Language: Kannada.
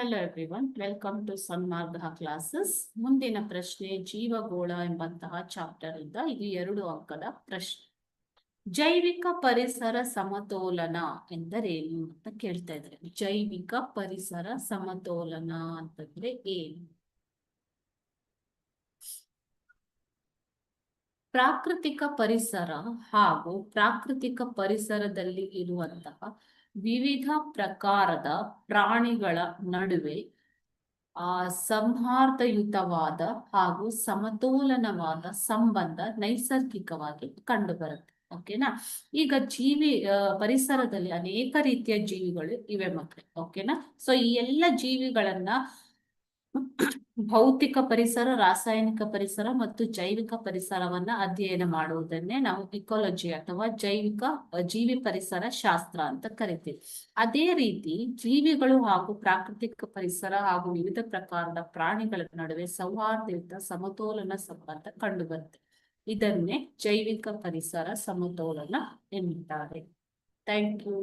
Hello everyone, welcome to Sanmarga classes. ಮುಂದಿನ ಪ್ರಶ್ನೆ ಜೀವಗೋಳ ಎಂಬಂತಹ ಚಾಪ್ಟರ್ ಇಂದ ಇದು 2 ಅಂಕದ ಪ್ರಶ್ನೆ. ಜೈವಿಕ ಪರಿಸರ ಸಮತೋಲನ ಎಂದರೇನು ಅಂತ ಕೇಳ್ತಾ ಇದ್ದಾರೆ. ಜೈವಿಕ ಪರಿಸರ ಸಮತೋಲನ ಅಂತಂದ್ರೆ ಏನು? ಪ್ರಾಕೃತಿಕ ಪರಿಸರ ಹಾಗೂ ಪ್ರಾಕೃತಿಕ ಪರಿಸರದಲ್ಲಿ ಇರುವಂತಹ ವಿವಿಧ ಪ್ರಕಾರದ ಪ್ರಾಣಿಗಳ ನಡುವೆ ಸೌಹಾರ್ದಯುತವಾದ ಹಾಗೂ ಸಮತೋಲನವಾದ ಸಂಬಂಧ ನೈಸರ್ಗಿಕವಾಗಿ ಕಂಡುಬರುತ್ತೆ. ಓಕೆನಾ? ಈಗ ಪರಿಸರದಲ್ಲಿ ಅನೇಕ ರೀತಿಯ ಜೀವಿಗಳು ಇವೆ ಮಕ್ಕಳೇ. ಓಕೆನಾ? ಸೊ ಈ ಎಲ್ಲ ಜೀವಿಗಳನ್ನ ಭೌತಿಕ ಪರಿಸರ, ರಾಸಾಯನಿಕ ಪರಿಸರ ಮತ್ತು ಜೈವಿಕ ಪರಿಸರವನ್ನ ಅಧ್ಯಯನ ಮಾಡುವುದನ್ನೇ ನಾವು ಇಕಾಲಜಿ ಅಥವಾ ಜೀವಿ ಪರಿಸರ ಶಾಸ್ತ್ರ ಅಂತ ಕರಿತೀವಿ. ಅದೇ ರೀತಿ ಜೀವಿಗಳು ಹಾಗೂ ಪ್ರಾಕೃತಿಕ ಪರಿಸರ ಹಾಗೂ ವಿವಿಧ ಪ್ರಕಾರದ ಪ್ರಾಣಿಗಳ ನಡುವೆ ಸೌಹಾರ್ದಯುತ ಸಮತೋಲನ ಸಂಬಂಧ ಕಂಡುಬರುತ್ತೆ. ಇದನ್ನೇ ಜೈವಿಕ ಪರಿಸರ ಸಮತೋಲನ ಎನ್ನುತ್ತಾರೆ. Thank you.